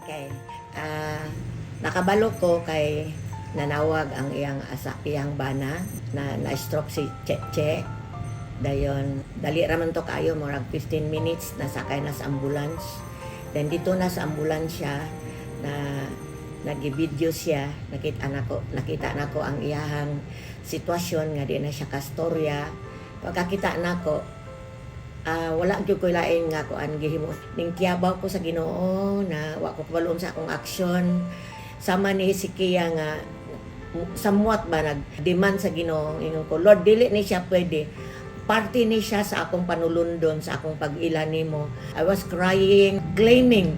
kay nakabalo ko kay nanawag ang iyang bana na na-stroke si Cheche. Dayon dali raman to kayo murag 15 minutes nasakay na sa ambulance. Then dito na sa ambulansya na nag-video siya, nakita nako ang iyahang sitwasyon nga di na siya kastorya. Pagkakita nako wala gyud ko lain nga kuan gihimo ning kiyabaw ko sa Ginoo na wa ko kabalon sa akong aksyon sama ni Hezekiah nga somewhat ba nag-demand sa Ginoo ingon ko, Lord, dili ni siya pwede, parte ni siya sa akong panulundon, sa akong pag-ila nimo. I was crying, claiming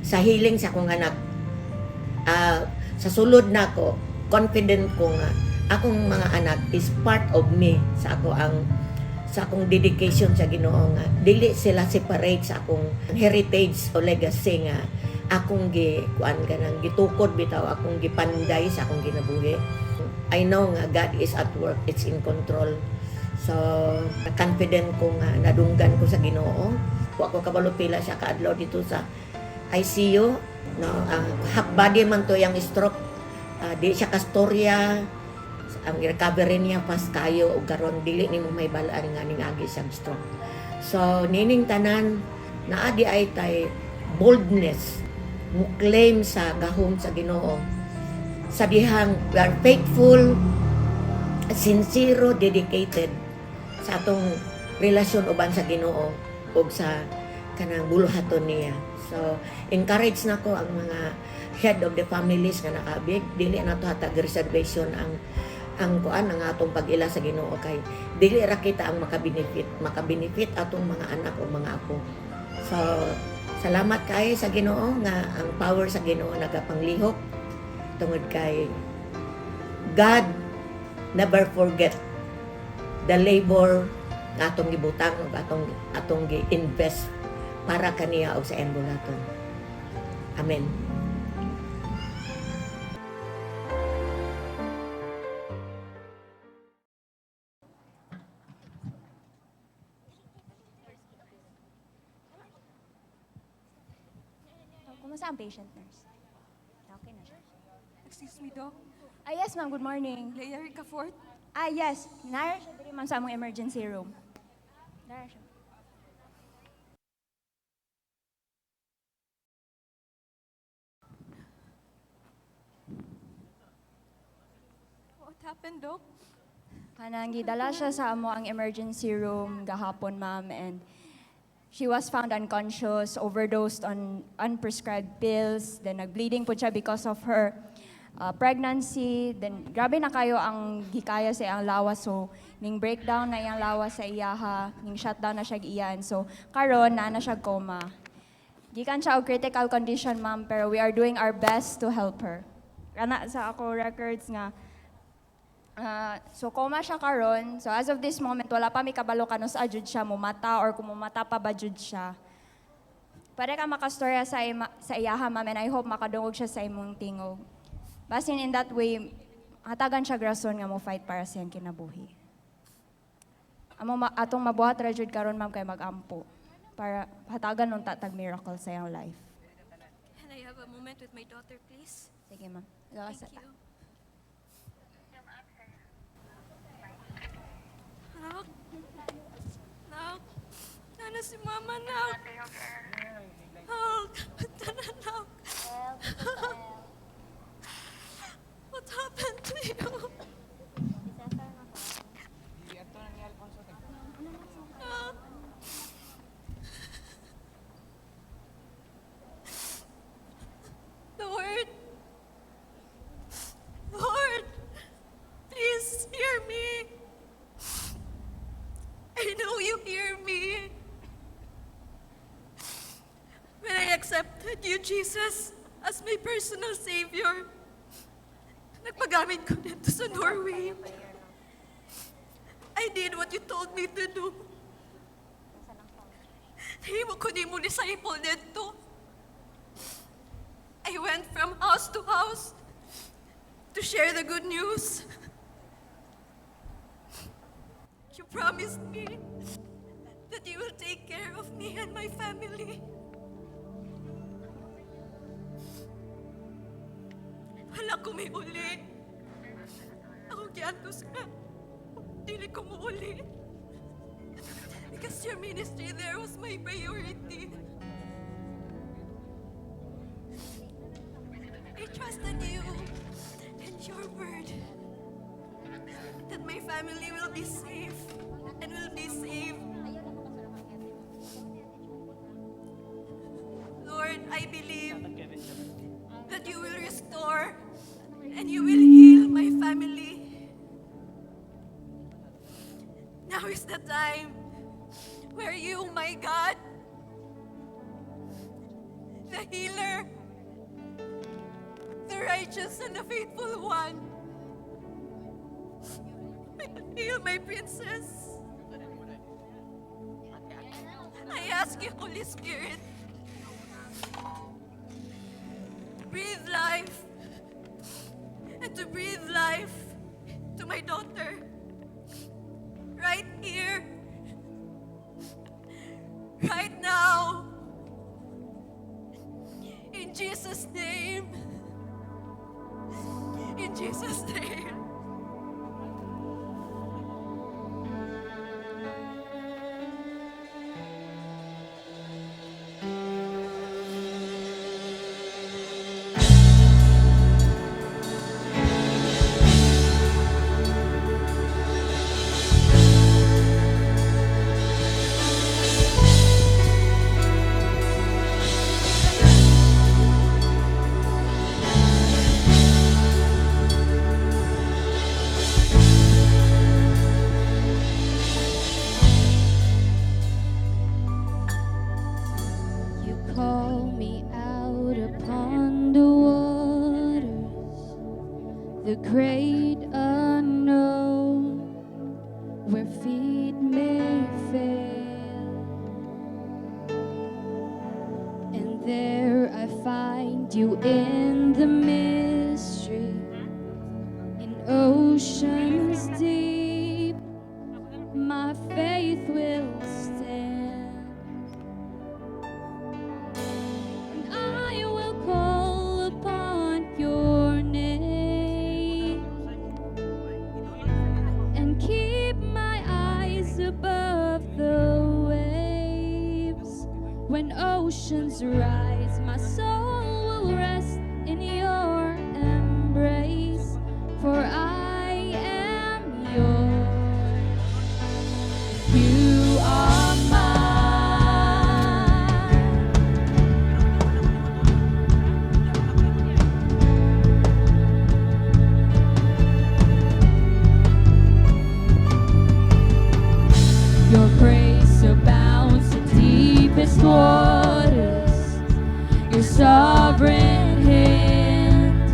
sa healing sa akong anak. Sa sulod nako, confident ko nga akong mga anak is part of me, sa akong dedication sa Ginoo nga dili sila separate sa akong heritage o legacy nga akong gitukod bitaw, akong gipanday sa akong ginabuhi. I know nga God is at work, it's in control. So confident ko nga nadunggan ko sa Ginoo. Wa ko kabalo pila siya kaadlaw dito sa ICU, no. Half body man to yang stroke, di siya kastorya. Ang recovery niya pas kayo ug karon dili nimo may balaan nga ning agi siyang stroke. So nining tanan naa di ay tay boldness mo claim sa gahom sa Ginoo. Sa dihang we are faithful, sincere, dedicated sa atong relasyon uban sa Ginoo ug sa kanang buluhaton niya. So encourage nako ang mga head of the families nga nakabig, dili na to hatag reservation ang kuan ang atong pag-ila sa Ginoo kay dili ra kita ang makabenefit atong mga anak o mga apo. So salamat kay sa Ginoo nga ang power sa Ginoo nagapanglihok tungod kay God never forget the labor nga atong gibutang ug atong gi-invest para kaniya og sa embulaton. Amen. Kumusta ang patient, nurse? Okay na siya. Excuse me, Doc. Yes, ma'am. Good morning. Leia Ricafort. Yes. Nara siya diri, ma'am, sa among emergency room. Nara siya. What happened, Doc? Kanang gidala siya sa amo ang emergency room gahapon, ma'am, and she was found unconscious, overdosed on unprescribed pills, then nag-bleeding po siya because of her pregnancy. Then grabe na kayo ang gikaya sa iyang lawas, so ning breakdown na iyang lawas sa iyaha, ning shutdown na siya giiyan. So karon na siya coma. Gikan siya og critical condition, ma'am, pero we are doing our best to help her. Kana sa ako records nga so coma siya karon. So as of this moment wala pa mi kabalo kanos adjud siya mumata or kung mumata pa ba jud siya. Pwede ka makastorya sa iyaha, ma'am, and I hope makadungog siya sa imong tingog. Basin in that way, hatagan siya grason nga mo fight para sa iyang kinabuhi. Atong mabuhat ra jud karon, ma'am, kay magampo para hatagan ng tatag miracle sa iyang life. Can I have a moment with my daughter, please? Sige, ma'am. Thank you. Nak? Nak? Nana si Mama, Nak? Nak? Tana, Nak? What happened to you? Nak? Lord? Lord, please hear me. I know you hear me. When I accepted you, Jesus, as my personal Savior, nagpagamit ko dito sa Norway. I did what you told me to do. Nahimo ko di mo disciple dito. I went from house to house to share the good news. You promised me that you will take care of me and my family. ako may uli. Ako giantos ka. Dili ko mo uli. Because your ministry there was my priority. I trusted you and your word that my family will be safe and will be saved. Lord, I believe that you will restore and you will heal my family. Now is the time where you, my God, the healer, the righteous and the faithful one, will heal my princess. I ask you, Holy Spirit, breathe life and to breathe life to my daughter right here, right now, in Jesus' name, in Jesus' name. You call me out upon the waters, the great unknown, where feet may fail. And there I find you in the mystery, in oceans deep, my faith will stand. And I will call upon your name and keep my eyes above the waves. When oceans rise, my soul will rest in your embrace, for I am yours. You are mine. Your grace abounds in deepest waters. Your sovereign hand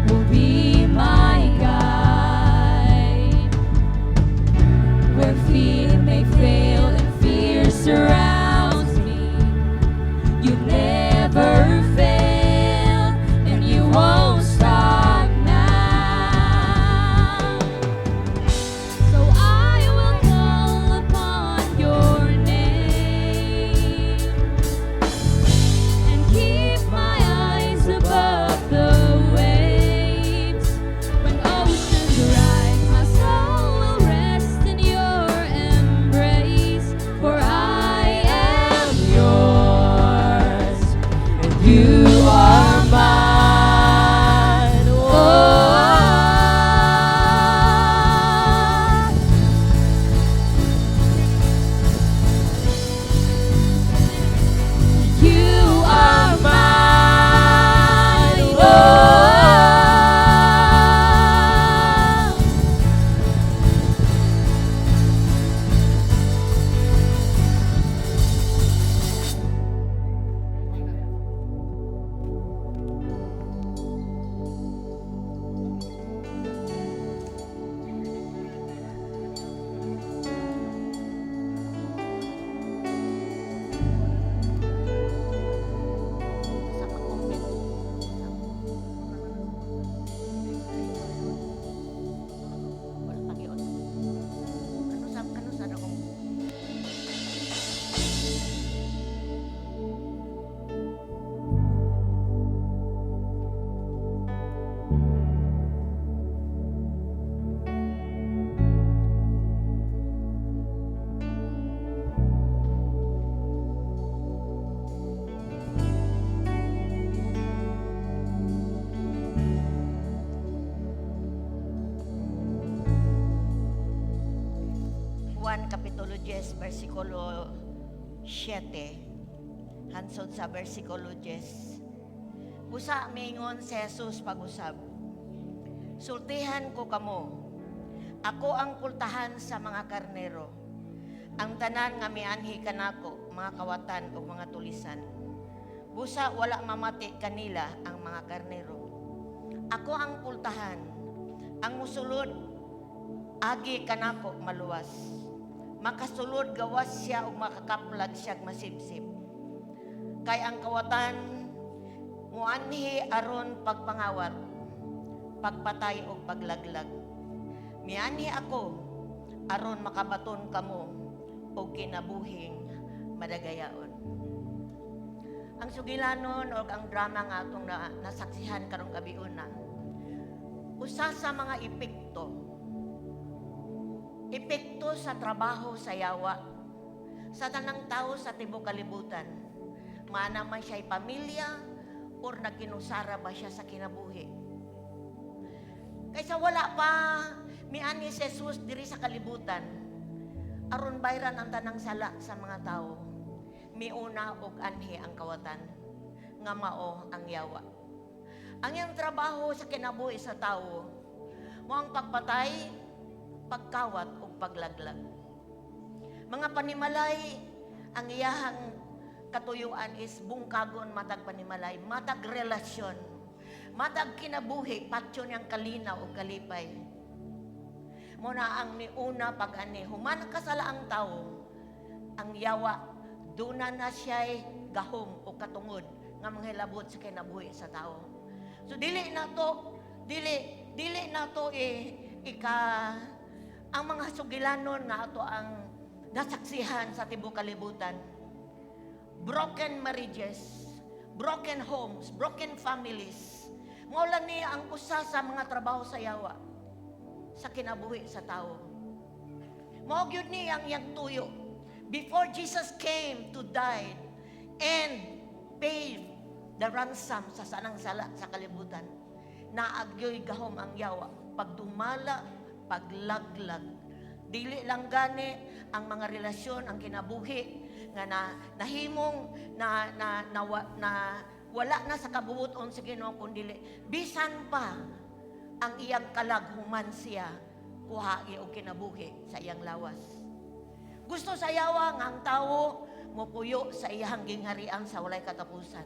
will be my guide. Where feet may fail and fear surrounds me, you never fail and you won't stop now. So I will call upon your name 10, versikulo 7, hansod sa versikulo 10. Busa mingon si Jesus pag-usab. Sultihan ko kamo. Ako ang pultahan sa mga karnero. Ang tanan nga mianhi kanako, mga kawatan o mga tulisan. Busa wala mamati kanila ang mga karnero. Ako ang pultahan. Ang musulod agi kanako maluwas. Makasulod gawas siya o makakaplag siya masibsib. Kay ang kawatan muanhi aron pagpangawat, pagpatay o paglaglag. Mianhi ako aron makabaton kamo o kinabuhing madagayaon. Ang sugilanon o ang drama nga atong nasaksihan karong gabion na usa sa mga epekto sa trabaho sa yawa sa tanang tao sa tibuok kalibutan. Maana man siya'y pamilya or nagkinusara ba siya sa kinabuhi. Kaysa wala pa miani si Jesus diri sa kalibutan, aron bayran ang tanang sala sa mga tao, miuna og anhi ang kawatan, nga mao ang yawa. Ang iyang trabaho sa kinabuhi sa tao, mo ang pagpatay, pagkawat o paglaglag. Mga panimalay, ang iyahang katuyuan is bungkagon matag panimalay, matag relasyon, matag kinabuhi, patyo niyang kalinaw o kalipay. Muna ang miuna pag-ani, human kasala ang tao, ang yawa, duna na siya'y gahom o katungod nga manghilabot sa kinabuhi sa tao. So dili na to ang mga sugilanon nga ato ang nasaksihan sa tibuok kalibutan. Broken marriages, broken homes, broken families. Maulan niya ang usa sa mga trabaho sa yawa sa kinabuhi sa tao. Mao gyud niya ang iyang tuyo. Before Jesus came to die and pay the ransom sa sanang sala sa kalibutan, naagyoy gahom ang yawa, pagdumala, paglaglag. Dili lang gani ang mga relasyon, ang kinabuhi nga nahimong wala na sa kabubuton sa Ginoo kundi bisan pa ang iyang kalaghuman siya kuhai o kinabuhi sa iyang lawas. Gusto sa yawa nga ang tao mopuyo sa iyang gingharian sa walay katapusan.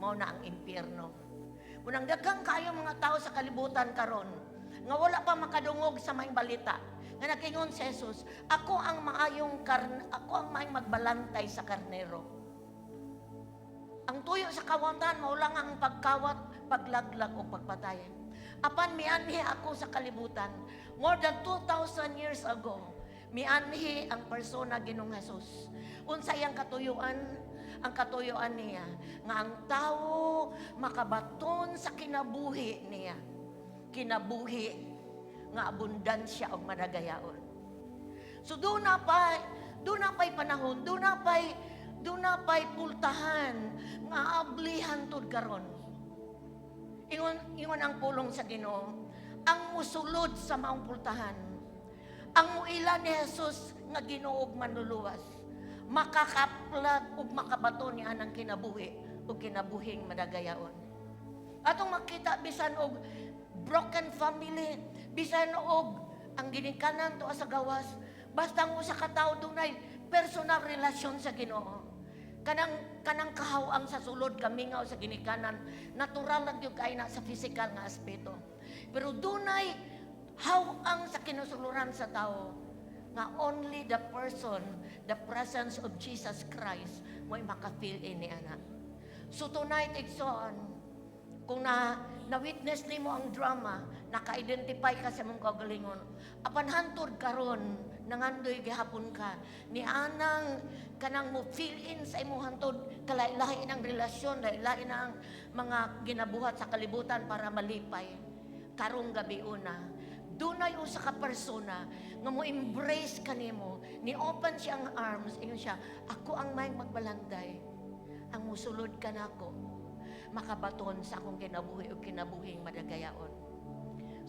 Mao na ang impyerno. Munang daghang kayo mga tao sa kalibutan karon nga wala pa makadungog sa maayong balita nga nakingon si Jesus, ako ang maayong magbalantay sa karnero. Ang tuyo sa kawatan mao lang ang pagkawat, paglaglag o pagpatay. Apan mianhi ako sa kalibutan, more than 2,000 years ago, mianhi ang persona Ginoong Jesus. Unsa iyang katuyuan? Ang katuyuan niya nga ang tao makabaton sa kinabuhi niya. Kinabuhi nga abundansya og madagayaon. So doon na pa'y panahon, doon na pa'y pultahan nga ablihan tud karon. Ingon ang pulong sa Ginoo, ang musulod sa maong pultahan, ang muila ni Jesus nga Ginoo og manluluwas, makakaplag ug makabato niya ang kinabuhi ug kinabuhing madagayaon. Atong makita bisan og broken family, bisan og ang ginikanan to sa gawas, basta ang usa ka tawo dunay personal relasyon sa Ginoo. Kanang kahawang sa sulod kamingaw sa ginikanan, natural lang yung kay na sa physical nga aspeto. Pero dunay hawang sa kinusuluran sa tao nga only the person, the presence of Jesus Christ mo'y makafeel ini ana. So tonight, igsoon, kung na-witness ni mo ang drama, naka-identify ka sa mong kagalingon, apan hantod karon nangandoy gihapon ka ni anang kanang mo fill in sa imong hantod kalailahi ng relasyon, lahi ang mga ginabuhat sa kalibutan para malipay. Karong gabi una, dunay usa ka persona nga mo embrace kanimo, ni open siya ang arms, ingon siya, ako ang may magbalantay, ang musulod ka nako, makabaton sa akong kinabuhi o kinabuhing madagayaon.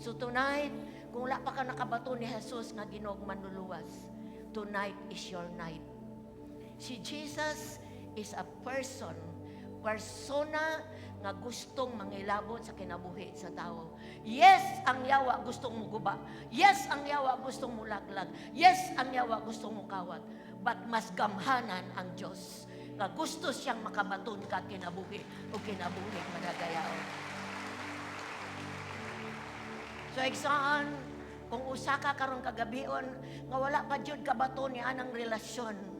So tonight, kung wala pa ka nakabato ni Jesus nga Ginoong manluluwas, tonight is your night. Si Jesus is a persona nga gustong mangilabot sa kinabuhi sa tao. Yes, ang yawa gustong mo guba. Yes, ang yawa gustong mo laglag. Yes, ang yawa gustong mo kawat. But mas gamhanan ang Diyos nga gusto siyang makabaton ka kinabuhi o kinabuhi madagayaon. So eksaan, kung usa ka karon kagabion nga wala pa jud kabaton ni anang relasyon.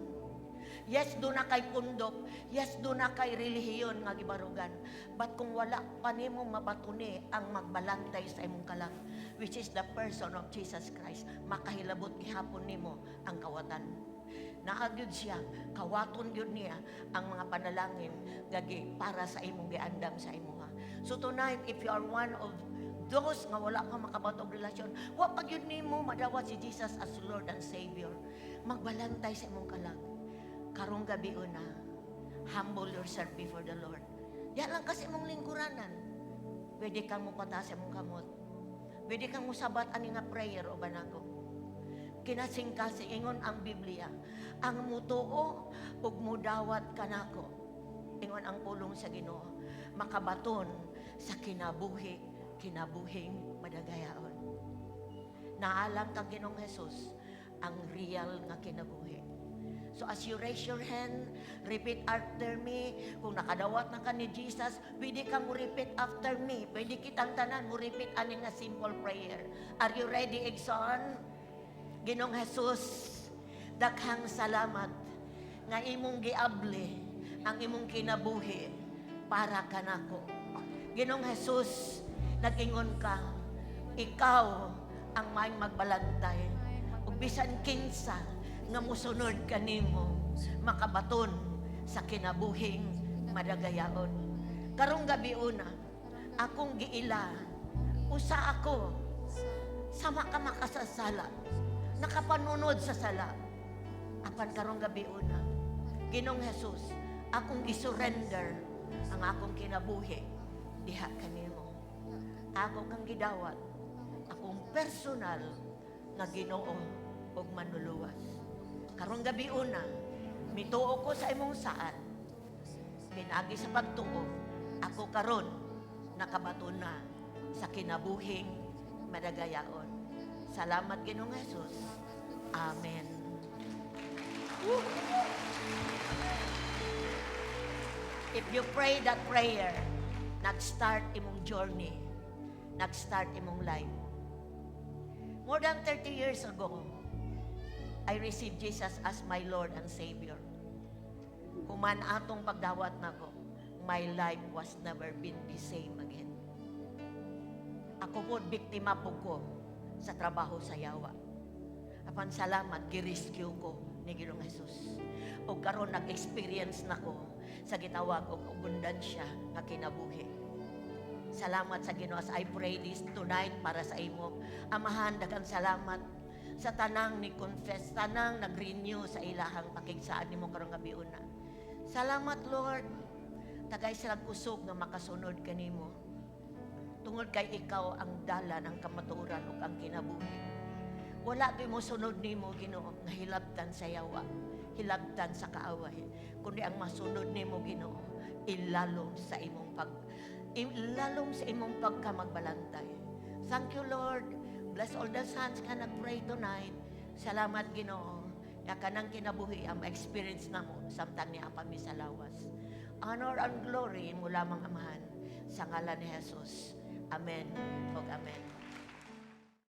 Yes, do na kay pundok. Yes, do na kay relihiyon nga gibarugan. But kung wala pa nimo mabatuni ang magbalantay sa imong kalang, which is the person of Jesus Christ, makahilabot gihapon nimo ang kawatan. Naagyud siya, kawaton gyud niya ang mga panalangin gagi para sa imong giandam sa imuha. So tonight, if you are one of those nga wala ka makabatog relasyon, wa pa gyud nimo madawat si Jesus as Lord and Savior, magbalantay sa imong kalag. Karong gabi una, humble yourself before the Lord. Yan lang kasi mong lingkuranan. Pwede kang mupataas sa mong kamot. Pwede kang musabat ani nga prayer o banago. Kinasing-kasing ingon ang Biblia, ang mutuo ug mudawat kanako. Ingon ang pulong sa Ginoo, makabaton sa kinabuhing madagayaon. Naalang kang Ginoong Jesus ang real nga kinabuhi. So as you raise your hand, repeat after me. Kung nakadawat na ka ni Jesus, pwede kang mo repeat after me. Pwede kitang tanan mo repeat ani nga simple prayer. Are you ready, Igsoon? Ginong Jesus, daghang salamat nga imong giable ang imong kinabuhi para kanako. Ginong Jesus, nag-ingon ka, ikaw ang may magbalantay. Ug bisan kinsa nga musunod kanimo makabaton sa kinabuhing madagayaon. Karong gabi una, akong giila, usa ako sa makamakasasala, nakapanunod sa sala. Apan karong gabi una, Ginong Jesus, akong gisurrender ang akong kinabuhi diha kanimo. Ako kang gidawat, akong personal nga Ginoo ug manluluwas. Karong gabi una, mituo ko sa imong saan. Pinagi sa pagtuo, ako karon nakabato na sa kinabuhing madagayaon. Salamat Ginoong Jesus. Amen. If you pray that prayer, nag-start imong journey, nag-start imong life. More than 30 years ago, I received Jesus as my Lord and Savior. Human atong pagdawat nako, my life was never been the same again. Ako po, biktima po ko sa trabaho sa yawa. Apan salamat, gi-rescue ko ni Ginoong Jesus. O karon nag-experience nako sa gitawag og abundansya nga kinabuhi. Salamat sa Ginoo as I pray this tonight para sa imo. Amahan, daghang salamat sa tanang ni confess, tanang nag-renew sa ilahang pakigsaan nimo karong gabi una. Salamat Lord, tagay silang kusog nga makasunod kanimo. Tungod kay ikaw ang dala ng kamatuoran ug ang kinabuhi. Wala kay mo sunod nimo Ginoo nga hilabtan sa yawa, hilabtan sa kaaway, kundi ang masunod nimo Ginoo ilalom sa imong pagkamagbalantay. Thank you Lord. Bless all the sons ka nag-pray tonight. Salamat Ginoo. Ya kanang kinabuhi ang experience namo samtang ni apa mi sa lawas. Honor and glory mo lamang amahan sa ngalan ni Jesus. Amen. Og amen.